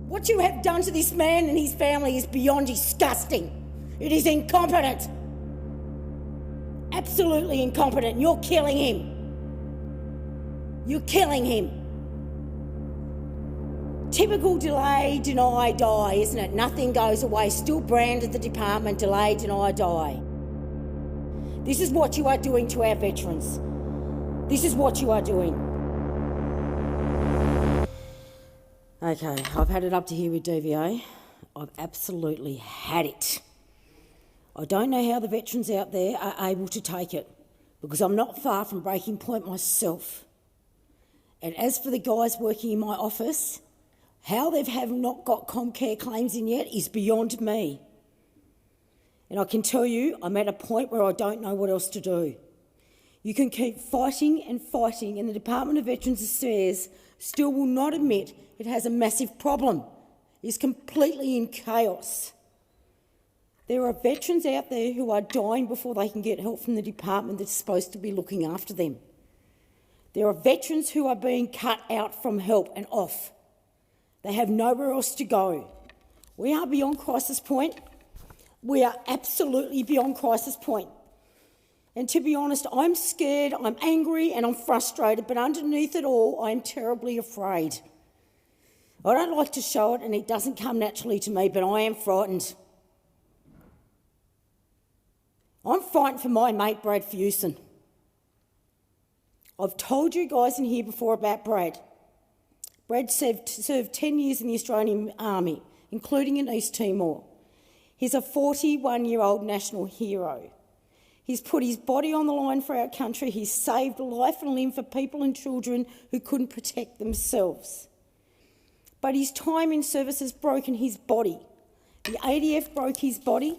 What you have done to this man and his family is beyond disgusting. It is incompetent. Absolutely incompetent. You're killing him. You're killing him. Typical delay, deny, die, isn't it? Nothing goes away. Still branded the department, delay, deny, die. This is what you are doing to our veterans. This is what you are doing. Okay, I've had it up to here with DVA. I've absolutely had it. I don't know how the veterans out there are able to take it, because I'm not far from breaking point myself. And as for the guys working in my office, how they have not got Comcare claims in yet is beyond me. And I can tell you, I'm at a point where I don't know what else to do. You can keep fighting and fighting, and the Department of Veterans Affairs still will not admit it has a massive problem. It's completely in chaos. There are veterans out there who are dying before they can get help from the department that's supposed to be looking after them. There are veterans who are being cut out from help and off. They have nowhere else to go. We are beyond crisis point. We are absolutely beyond crisis point. And to be honest, I'm scared, I'm angry and I'm frustrated, but underneath it all, I'm terribly afraid. I don't like to show it and it doesn't come naturally to me, but I am frightened. I'm frightened for my mate, Brad Fewson. I've told you guys in here before about Brad. Brad served 10 years in the Australian Army, including in East Timor. He's a 41-year-old national hero. He's put his body on the line for our country. He's saved life and limb for people and children who couldn't protect themselves. But his time in service has broken his body. The ADF broke his body.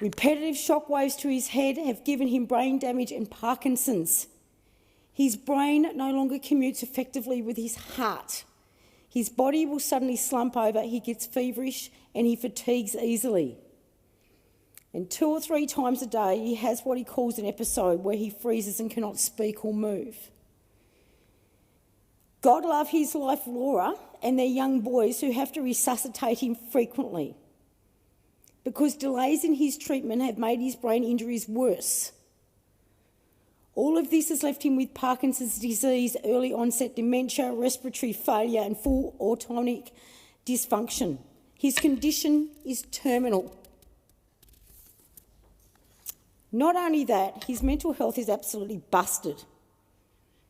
Repetitive shockwaves to his head have given him brain damage and Parkinson's. His brain no longer commutes effectively with his heart. His body will suddenly slump over, he gets feverish and he fatigues easily. And 2 or 3 times a day he has what he calls an episode where he freezes and cannot speak or move. God love his life, Laura, and their young boys who have to resuscitate him frequently, because delays in his treatment have made his brain injuries worse. All of this has left him with Parkinson's disease, early onset dementia, respiratory failure and full autonomic dysfunction. His condition is terminal. Not only that, his mental health is absolutely busted.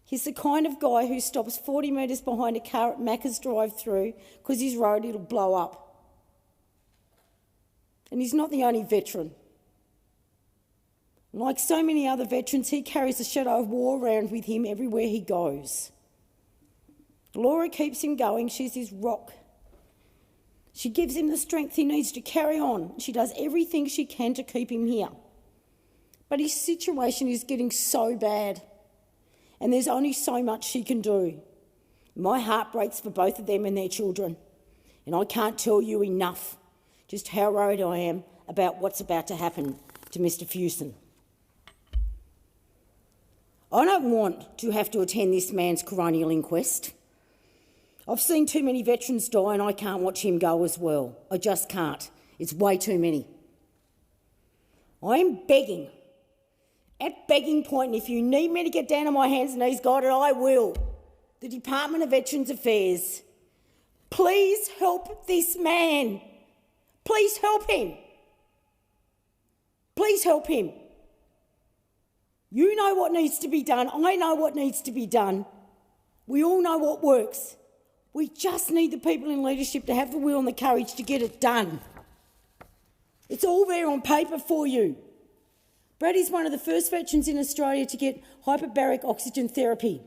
He's the kind of guy who stops 40 metres behind a car at Macca's drive-through because his road it'll blow up. And he's not the only veteran. Like so many other veterans, he carries the shadow of war around with him everywhere he goes. Laura keeps him going. She's his rock. She gives him the strength he needs to carry on. She does everything she can to keep him here. But his situation is getting so bad, and there's only so much she can do. My heart breaks for both of them and their children, and I can't tell you enough just how worried I am about what's about to happen to Mr. Fewson. I don't want to have to attend this man's coronial inquest. I've seen too many veterans die and I can't watch him go as well. I just can't. It's way too many. I am begging, at begging point, and if you need me to get down on my hands and knees, God, I will. The Department of Veterans Affairs, please help this man. Please help him. Please help him. You know what needs to be done. I know what needs to be done. We all know what works. We just need the people in leadership to have the will and the courage to get it done. It's all there on paper for you. Brad is one of the first veterans in Australia to get hyperbaric oxygen therapy.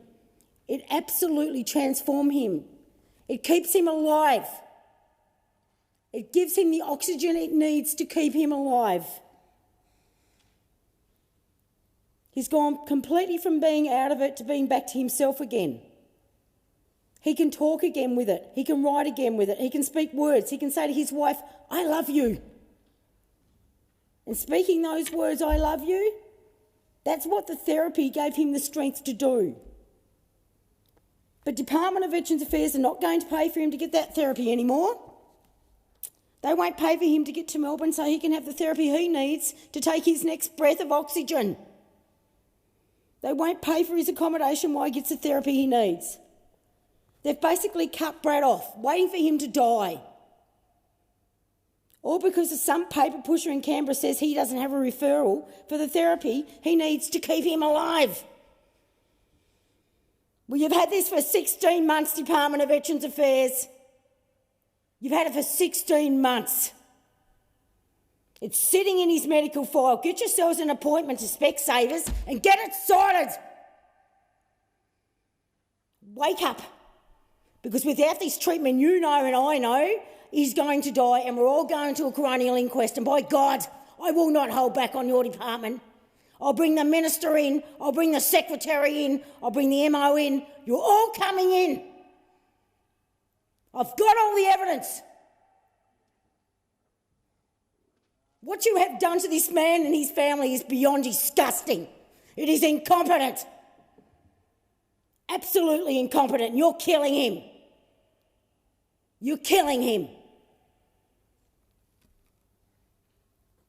It absolutely transformed him. It keeps him alive. It gives him the oxygen it needs to keep him alive. He's gone completely from being out of it to being back to himself again. He can talk again with it. He can write again with it. He can speak words. He can say to his wife, I love you. And speaking those words, I love you, that's what the therapy gave him the strength to do. But Department of Veterans Affairs are not going to pay for him to get that therapy anymore. They won't pay for him to get to Melbourne so he can have the therapy he needs to take his next breath of oxygen. They won't pay for his accommodation while he gets the therapy he needs. They've basically cut Brad off, waiting for him to die. All because of some paper pusher in Canberra says he doesn't have a referral for the therapy he needs to keep him alive. Well, you've had this for 16 months, Department of Veterans Affairs. You've had it for 16 months. It's sitting in his medical file. Get yourselves an appointment to Specsavers and get it sorted. Wake up. Because without this treatment, you know and I know, he's going to die and we're all going to a coronial inquest. And by God, I will not hold back on your department. I'll bring the minister in, I'll bring the secretary in, I'll bring the MO in. You're all coming in. I've got all the evidence. What you have done to this man and his family is beyond disgusting. It is incompetent. Absolutely incompetent. You're killing him. You're killing him.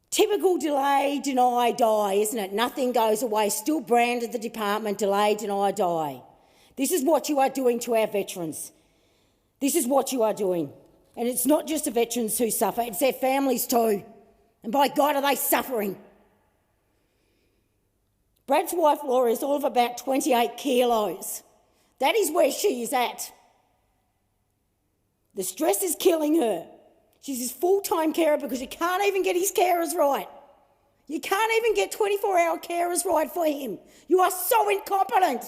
Typical delay, deny, die, isn't it? Nothing goes away. Still branded the department, delay, deny, die. This is what you are doing to our veterans. This is what you are doing. And it's not just the veterans who suffer, it's their families too. And by God, are they suffering? Brad's wife, Laura, is all of about 28 kilos. That is where she is at. The stress is killing her. She's his full-time carer because you can't even get his carers right. You can't even get 24-hour carers right for him. You are so incompetent.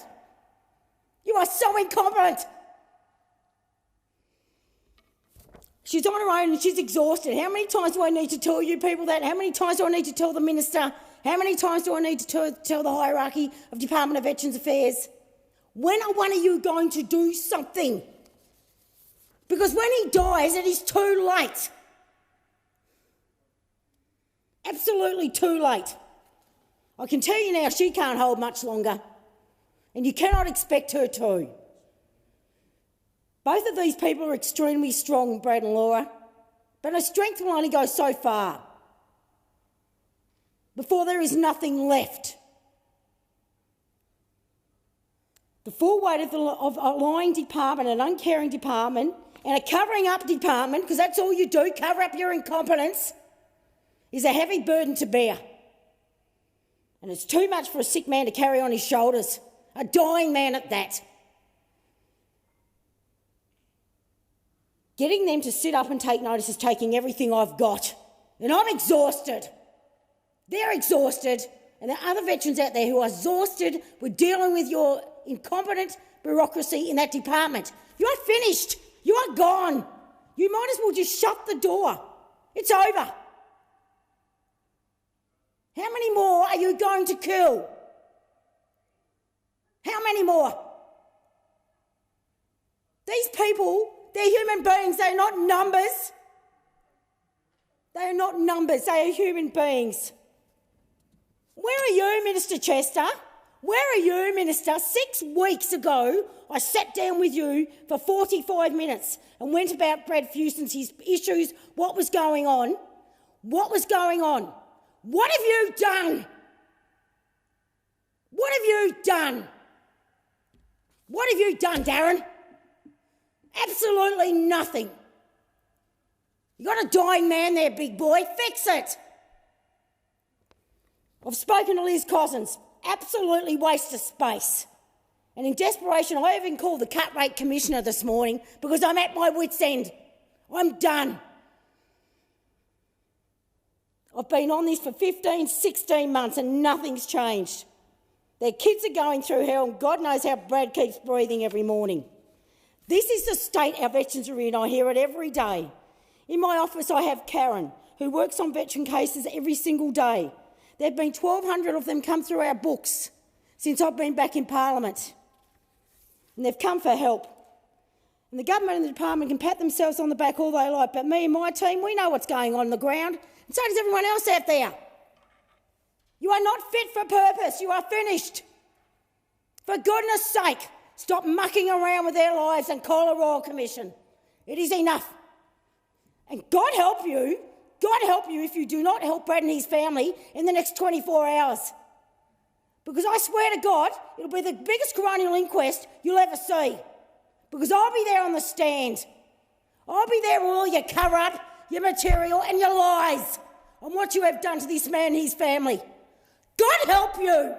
You are so incompetent. She's on her own and she's exhausted. How many times do I need to tell you people that? How many times do I need to tell the minister? How many times do I need to tell the hierarchy of Department of Veterans Affairs? When are one of you going to do something? Because when he dies, it is too late. Absolutely too late. I can tell you now, she can't hold much longer. And you cannot expect her to. Both of these people are extremely strong, Brad and Laura, but her strength will only go so far before there is nothing left. The full weight of a lying department, an uncaring department, and a covering up department, because that's all you do, cover up your incompetence, is a heavy burden to bear. And it's too much for a sick man to carry on his shoulders, a dying man at that. Getting them to sit up and take notice is taking everything I've got. And I'm exhausted. They're exhausted. And there are other veterans out there who are exhausted with dealing with your incompetent bureaucracy in that department. You are finished. You are gone. You might as well just shut the door. It's over. How many more are you going to kill? How many more? These people, they're human beings. They're not numbers. They are not numbers. They are human beings. Where are you, Minister Chester? Where are you, Minister? 6 weeks ago, I sat down with you for 45 minutes and went about Brad Fewson's his issues, what was going on. What was going on? What have you done? What have you done? What have you done, Darren? Absolutely nothing. You got a dying man there, big boy. Fix it. I've spoken to Liz Cozzens. Absolutely waste of space. And in desperation, I even called the cut rate commissioner this morning because I'm at my wit's end. I'm done. I've been on this for 15, 16 months and nothing's changed. Their kids are going through hell and God knows how Brad keeps breathing every morning. This is the state our veterans are in. I hear it every day. In my office, I have Karen, who works on veteran cases every single day. There have been 1,200 of them come through our books since I've been back in Parliament. And they've come for help. And the government and the department can pat themselves on the back all they like, but me and my team, we know what's going on the ground, and so does everyone else out there. You are not fit for purpose. You are finished. For goodness sake, Stop mucking around with their lives and call a Royal Commission. It is enough. And God help you if you do not help Brad and his family in the next 24 hours. Because I swear to God, it'll be the biggest coronial inquest you'll ever see. Because I'll be there on the stand. I'll be there with all your cover-up, your material and your lies on what you have done to this man and his family. God help you!